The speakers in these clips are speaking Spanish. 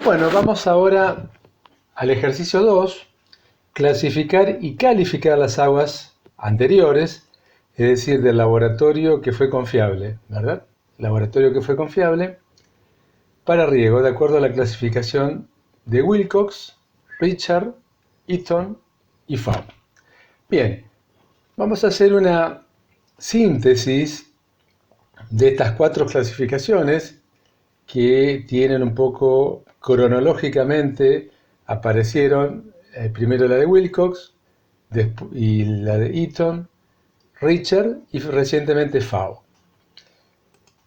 Bueno, vamos ahora al ejercicio 2, clasificar y calificar las aguas anteriores, es decir, del laboratorio que fue confiable, ¿verdad? Laboratorio que fue confiable para riego, de acuerdo a la clasificación de Wilcox, Richard, Eaton y Faw. Bien, vamos a hacer una síntesis de estas 4 clasificaciones que tienen un poco cronológicamente, aparecieron primero la de Wilcox y la de Eaton, Richard y recientemente Faw.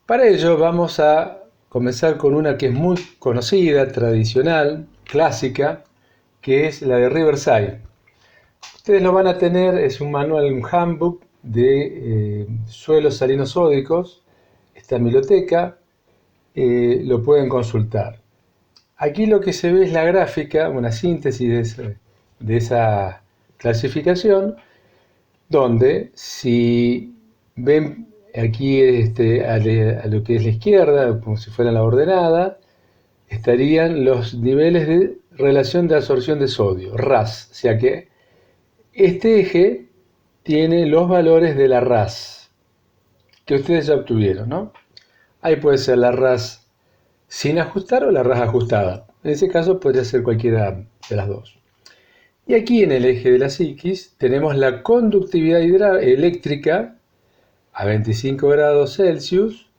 Para ello vamos a comenzar con una que es muy conocida, tradicional, clásica, que es la de Riverside. Ustedes lo van a tener, es un manual, un handbook de suelos salinos sódicos, está en biblioteca, lo pueden consultar. Aquí lo que se ve es la gráfica, una síntesis de esa clasificación, donde si ven aquí a lo que es la izquierda, como si fuera la ordenada, estarían los niveles de relación de absorción de sodio, RAS, o sea que este eje tiene los valores de la RAS que ustedes ya obtuvieron, ¿no? Ahí puede ser la RAS sin ajustar o la RAS ajustada. En ese caso podría ser cualquiera de las dos. Y aquí en el eje de la psiquis tenemos la conductividad eléctrica a 25 grados Celsius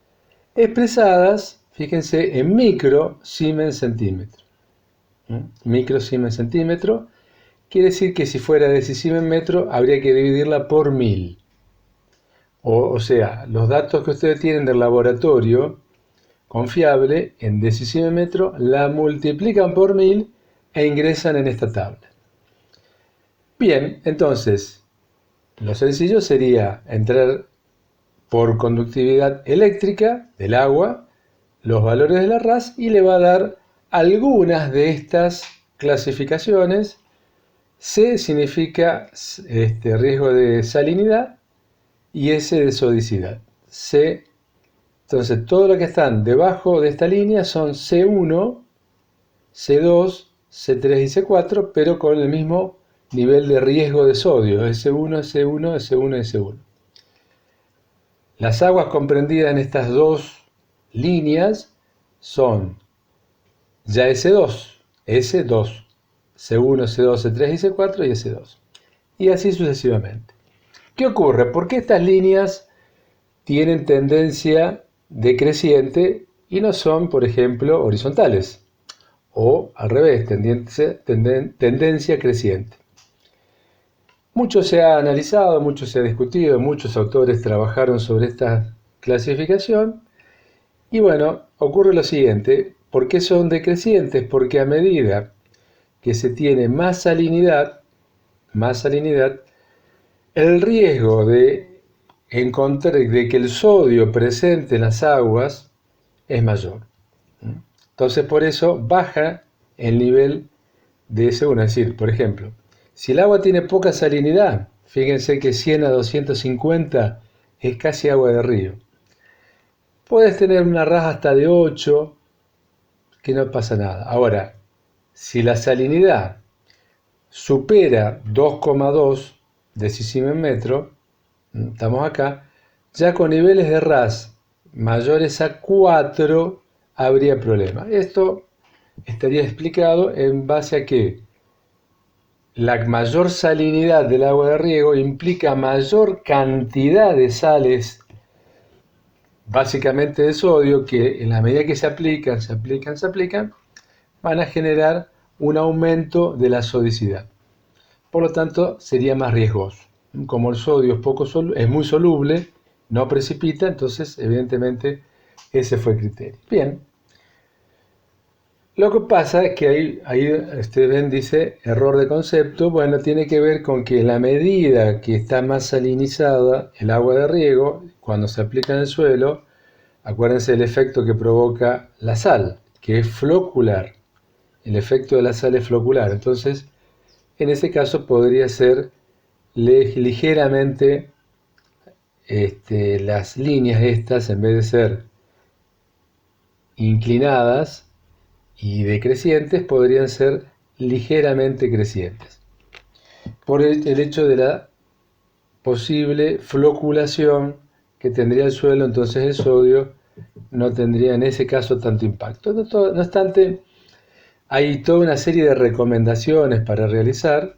expresadas, fíjense, en micro Siemens centímetro. Micro Siemens centímetro quiere decir que si fuera de Siemens metro habría que dividirla por 1000. O sea, los datos que ustedes tienen del laboratorio confiable en decimímetro la multiplican por 1000 e ingresan en esta tabla. Bien, entonces, lo sencillo sería entrar por conductividad eléctrica del agua, los valores de la RAS y le va a dar algunas de estas clasificaciones. C significa riesgo de salinidad y S de sodicidad. C. Entonces, todo lo que están debajo de esta línea son C1, C2, C3 y C4, pero con el mismo nivel de riesgo de sodio, S1, S1, S1 y S1. Las aguas comprendidas en estas dos líneas son ya S2, S2, C1, C2, C3 y C4 y S2. Y así sucesivamente. ¿Qué ocurre? ¿Por qué estas líneas tienen tendencia decreciente y no son, por ejemplo, horizontales? O al revés, tendencia creciente. Mucho se ha analizado, mucho se ha discutido, muchos autores trabajaron sobre esta clasificación y bueno, ocurre lo siguiente. ¿Por qué son decrecientes? Porque a medida que se tiene más salinidad, el riesgo de encontrar de que el sodio presente en las aguas es mayor. Entonces por eso baja el nivel de S1. Es decir, por ejemplo, si el agua tiene poca salinidad, fíjense que 100 a 250 es casi agua de río. Puedes tener una RAS hasta de 8, que no pasa nada. Ahora, si la salinidad supera 2,2 decisimen metro, estamos acá, ya con niveles de RAS mayores a 4 habría problema. Esto estaría explicado en base a que la mayor salinidad del agua de riego implica mayor cantidad de sales, básicamente de sodio, que en la medida que se aplican, van a generar un aumento de la sodicidad. Por lo tanto, sería más riesgoso. Como el sodio es muy soluble, no precipita, entonces evidentemente ese fue el criterio. Bien. Lo que pasa es que ahí ustedes ven, dice error de concepto. Bueno, tiene que ver con que en la medida que está más salinizada el agua de riego, cuando se aplica en el suelo, acuérdense del efecto que provoca la sal, que es flocular. El efecto de la sal es flocular. Entonces, en ese caso podría ser ligeramente las líneas estas, en vez de ser inclinadas, y decrecientes podrían ser ligeramente crecientes, por el hecho de la posible floculación que tendría el suelo. Entonces el sodio no tendría en ese caso tanto impacto. No obstante, hay toda una serie de recomendaciones para realizar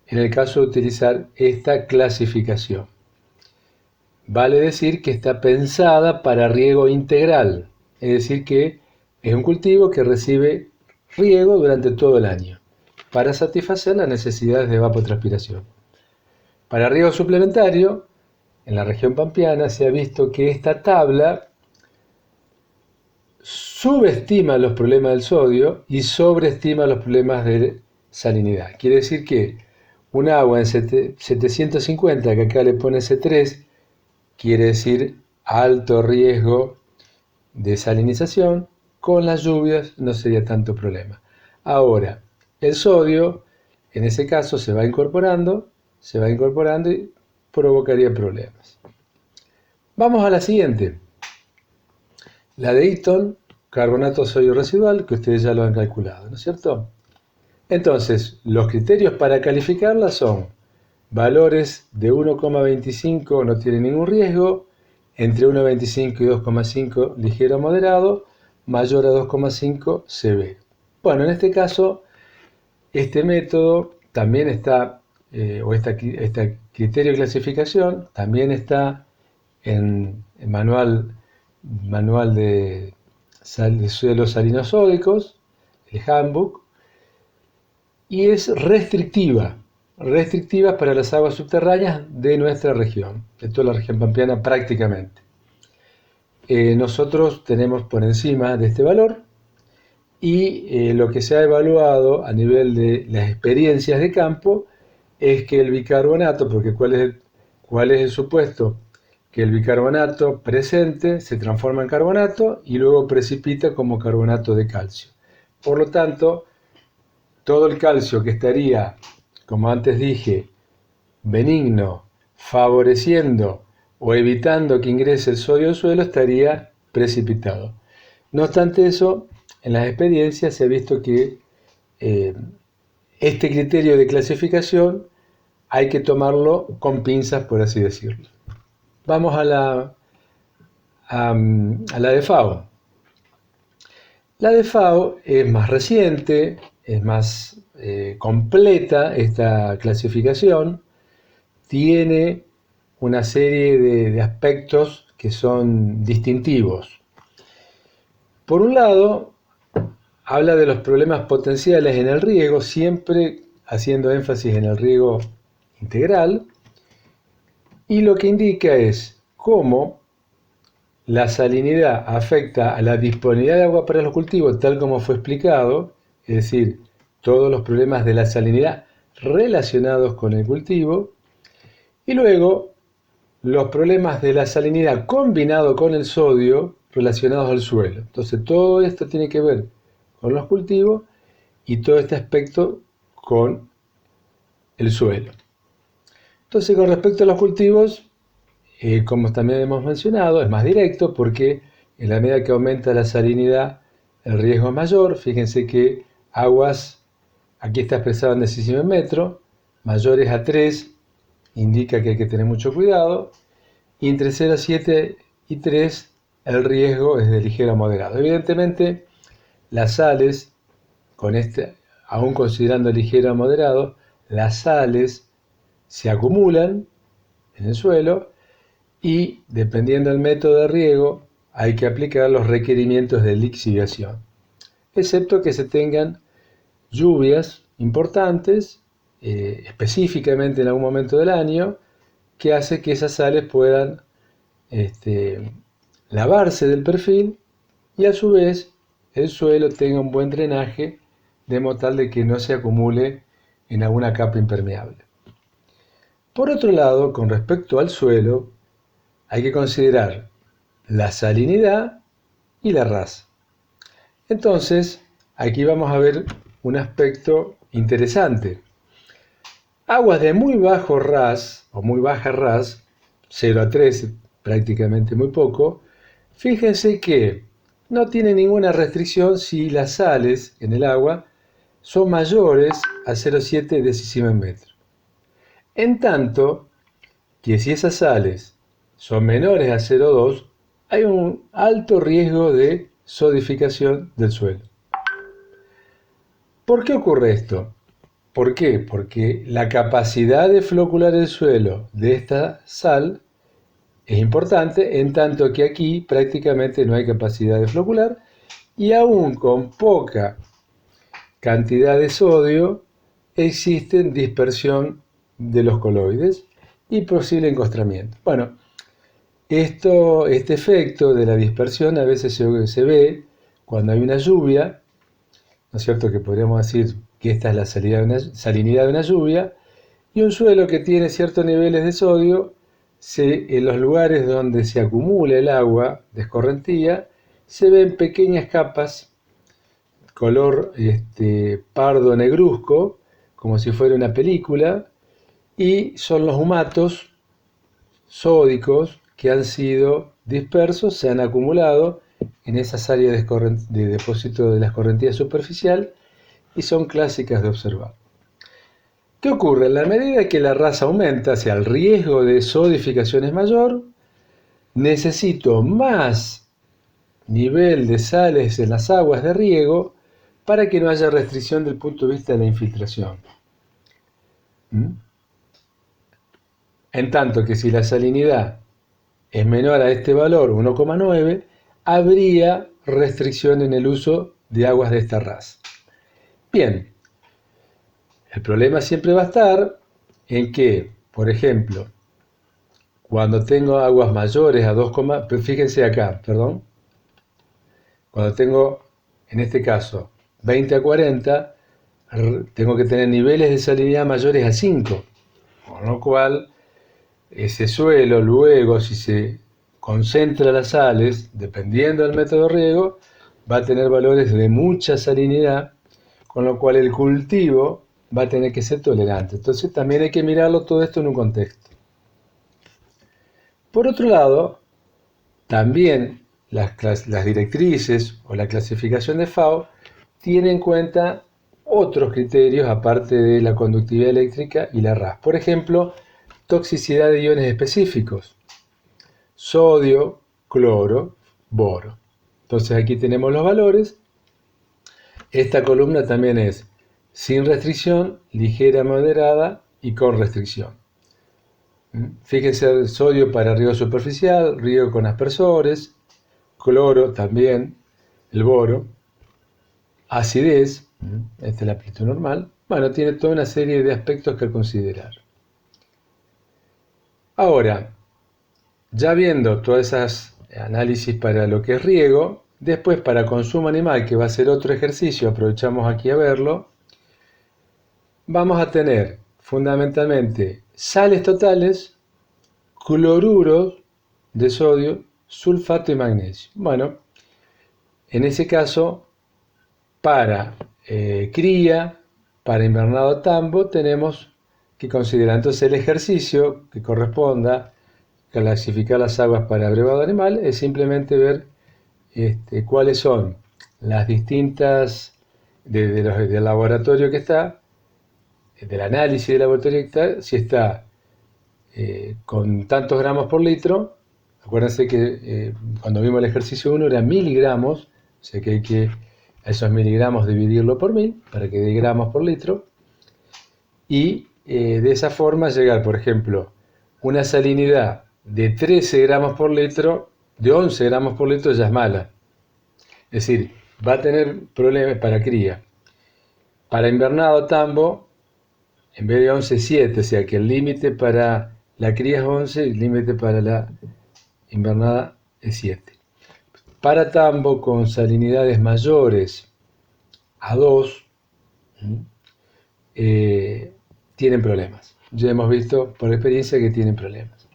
en el caso de utilizar esta clasificación. Vale decir que está pensada para riego integral, es decir que es un cultivo que recibe riego durante todo el año para satisfacer las necesidades de evapotranspiración. Para riego suplementario, en la región pampeana se ha visto que esta tabla subestima los problemas del sodio y sobreestima los problemas de salinidad. Quiere decir que un agua en 750, que acá le pone C3, quiere decir alto riesgo de salinización. Con las lluvias no sería tanto problema. Ahora, el sodio, en ese caso, se va incorporando y provocaría problemas. Vamos a la siguiente. La de Eaton, carbonato de sodio residual, que ustedes ya lo han calculado, ¿no es cierto? Entonces, los criterios para calificarla son valores de 1,25 no tienen ningún riesgo, entre 1,25 y 2,5 ligero a moderado, mayor a 2,5 severo. Bueno, en este caso, este método también está, este criterio de clasificación también está en el manual de suelos salinosódicos, el handbook, y es restrictiva para las aguas subterráneas de nuestra región, de toda la región pampeana prácticamente. Nosotros tenemos por encima de este valor, y lo que se ha evaluado a nivel de las experiencias de campo es que el bicarbonato, porque ¿cuál es el supuesto? Que el bicarbonato presente se transforma en carbonato y luego precipita como carbonato de calcio. Por lo tanto, todo el calcio que estaría, como antes dije, benigno, favoreciendo o evitando que ingrese el sodio al suelo, estaría precipitado. No obstante eso, en las experiencias se ha visto que este criterio de clasificación hay que tomarlo con pinzas, por así decirlo. Vamos a la de FAO. La de FAO es más reciente, es más completa esta clasificación, tiene una serie de aspectos que son distintivos. Por un lado, habla de los problemas potenciales en el riego, siempre haciendo énfasis en el riego integral, y lo que indica es cómo la salinidad afecta a la disponibilidad de agua para los cultivos, tal como fue explicado, es decir, todos los problemas de la salinidad relacionados con el cultivo, y luego los problemas de la salinidad combinado con el sodio relacionados al suelo. Entonces todo esto tiene que ver con los cultivos y todo este aspecto con el suelo. Entonces, con respecto a los cultivos, como también hemos mencionado, es más directo porque en la medida que aumenta la salinidad, el riesgo es mayor. Fíjense que aguas, aquí está expresado en decisimetro metro, mayores a 3 indica que hay que tener mucho cuidado, y entre 0,7 y 3 el riesgo es de ligero a moderado. Evidentemente, las sales, aún considerando ligero a moderado, las sales se acumulan en el suelo y, dependiendo del método de riego, hay que aplicar los requerimientos de lixiviación, excepto que se tengan lluvias importantes, específicamente en algún momento del año, que hace que esas sales puedan lavarse del perfil y a su vez el suelo tenga un buen drenaje, de modo tal de que no se acumule en alguna capa impermeable. Por otro lado, con respecto al suelo, hay que considerar la salinidad y la RAS. Entonces, aquí vamos a ver un aspecto interesante. Aguas de muy bajo RAS o muy baja RAS, 0 a 3, prácticamente muy poco, fíjense que no tiene ninguna restricción si las sales en el agua son mayores a 0,7 decimómetro. En tanto que si esas sales son menores a 0,2, hay un alto riesgo de sodificación del suelo. ¿Por qué ocurre esto? ¿Por qué? Porque la capacidad de flocular el suelo de esta sal es importante, en tanto que aquí prácticamente no hay capacidad de flocular y aún con poca cantidad de sodio existe dispersión de los coloides y posible encostramiento. Bueno, este efecto de la dispersión a veces se ve cuando hay una lluvia, ¿no es cierto? Que podríamos decir que esta es la salinidad de una lluvia, y un suelo que tiene ciertos niveles de sodio, en los lugares donde se acumula el agua de escorrentía, se ven pequeñas capas, color pardo negruzco, como si fuera una película, y son los humatos sódicos que han sido dispersos, se han acumulado en esas áreas de depósito de la escorrentía superficial y son clásicas de observar. ¿Qué ocurre? En la medida que la raza aumenta, o sea, el riesgo de sodificación es mayor, necesito más nivel de sales en las aguas de riego para que no haya restricción del punto de vista de la infiltración. En tanto que si la salinidad es menor a este valor, 1,9, habría restricción en el uso de aguas de esta raza. Bien, el problema siempre va a estar en que, por ejemplo, cuando tengo aguas mayores a 2, fíjense acá, perdón, cuando tengo, en este caso, 20 a 40, tengo que tener niveles de salinidad mayores a 5, con lo cual ese suelo luego, si se concentra las sales, dependiendo del método de riego, va a tener valores de mucha salinidad, con lo cual el cultivo va a tener que ser tolerante. Entonces también hay que mirarlo todo esto en un contexto. Por otro lado, también las directrices o la clasificación de FAO tiene en cuenta otros criterios aparte de la conductividad eléctrica y la RAS. Por ejemplo, toxicidad de iones específicos: sodio, cloro, boro. Entonces aquí tenemos los valores. Esta columna también es sin restricción, ligera, moderada y con restricción. Fíjense el sodio para riego superficial, riego con aspersores, cloro también, el boro, acidez, esta es la amplitud normal. Bueno, tiene toda una serie de aspectos que considerar. Ahora, ya viendo todas esas análisis para lo que es riego, después para consumo animal, que va a ser otro ejercicio, aprovechamos aquí a verlo, vamos a tener fundamentalmente sales totales, cloruros de sodio, sulfato y magnesio. Bueno, en ese caso, para cría, para invernado tambo, tenemos que considerar entonces el ejercicio que corresponda clasificar las aguas para abrevado animal, es simplemente ver cuáles son las distintas del laboratorio que está, del análisis del laboratorio que está, si está con tantos gramos por litro. Acuérdense que cuando vimos el ejercicio 1 era miligramos, o sea que hay que a esos miligramos dividirlo por 1000 para que dé gramos por litro, y de esa forma llegar, por ejemplo, una salinidad de 13 gramos por litro, de 11 gramos por litro ya es mala. Es decir, va a tener problemas para cría. Para invernado tambo, en vez de 11, 7, o sea que el límite para la cría es 11 y el límite para la invernada es 7. Para tambo con salinidades mayores a 2, tienen problemas. Ya hemos visto por experiencia que tienen problemas.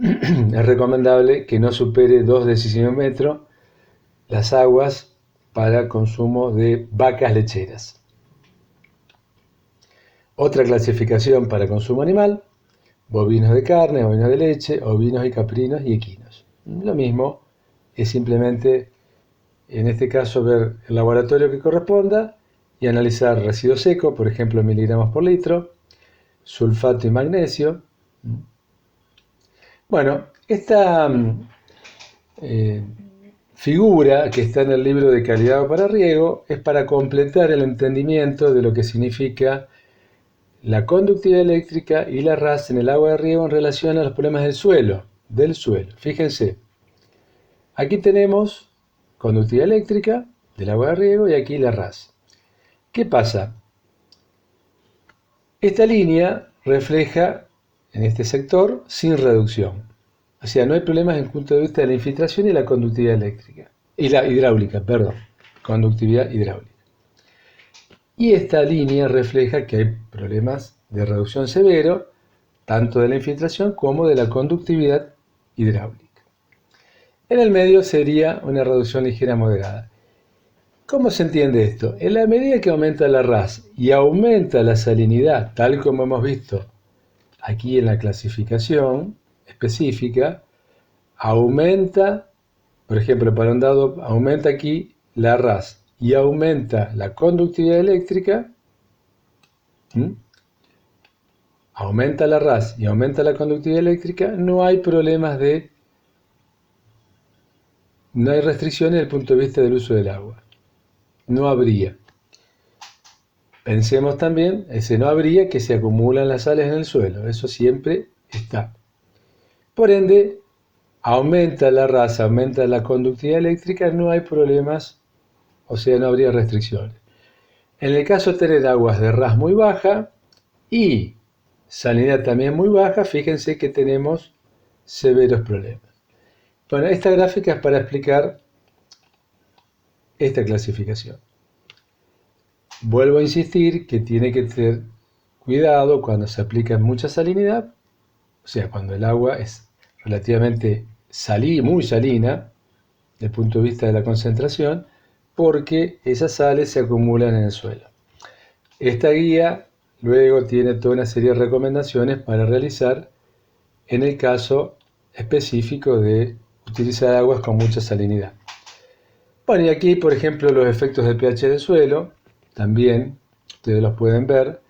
Es recomendable que no supere 2 decimómetros las aguas para consumo de vacas lecheras. Otra clasificación para consumo animal: bovinos de carne, bovinos de leche, ovinos y caprinos y equinos. Lo mismo, es simplemente en este caso ver el laboratorio que corresponda y analizar residuo seco, por ejemplo miligramos por litro, sulfato y magnesio. Bueno, esta figura que está en el libro de calidad para riego es para completar el entendimiento de lo que significa la conductividad eléctrica y la RAS en el agua de riego en relación a los problemas del suelo. Fíjense, aquí tenemos conductividad eléctrica del agua de riego y aquí la RAS. ¿Qué pasa? Esta línea refleja en este sector sin reducción. O sea, no hay problemas desde el punto de vista de la infiltración y la conductividad eléctrica. Y la hidráulica, perdón. Conductividad hidráulica. Y esta línea refleja que hay problemas de reducción severo, tanto de la infiltración como de la conductividad hidráulica. En el medio sería una reducción ligera moderada. ¿Cómo se entiende esto? En la medida que aumenta la RAS y aumenta la salinidad, tal como hemos visto aquí en la clasificación específica, aumenta, por ejemplo, para un dado, aumenta aquí la RAS y aumenta la conductividad eléctrica, aumenta la RAS y aumenta la conductividad eléctrica, no hay problemas no hay restricciones desde el punto de vista del uso del agua. No habría. Pensemos también, ese no habría que se acumulan las sales en el suelo, eso siempre está. Por ende, aumenta la RAS, aumenta la conductividad eléctrica, no hay problemas, o sea, no habría restricciones. En el caso de tener aguas de RAS muy baja y salinidad también muy baja, fíjense que tenemos severos problemas. Bueno, esta gráfica es para explicar esta clasificación. Vuelvo a insistir que tiene que tener cuidado cuando se aplica mucha salinidad, o sea, cuando el agua es relativamente muy salina, desde el punto de vista de la concentración, porque esas sales se acumulan en el suelo. Esta guía luego tiene toda una serie de recomendaciones para realizar en el caso específico de utilizar aguas con mucha salinidad. Bueno, y aquí, por ejemplo, los efectos del pH del suelo, también ustedes los pueden ver,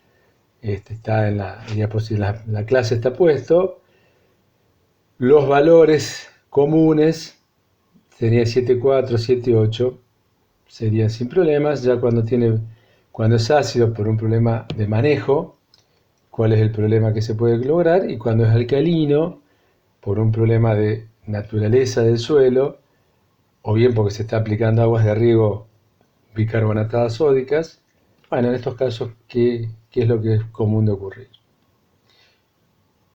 está en la diapositiva, la clase está puesto. Los valores comunes serían 7,4, 7,8, serían sin problemas. Ya cuando es ácido por un problema de manejo, cuál es el problema que se puede lograr, y cuando es alcalino por un problema de naturaleza del suelo, o bien porque se está aplicando aguas de riego bicarbonatadas sódicas. Bueno, en estos casos, ¿qué es lo que es común de ocurrir?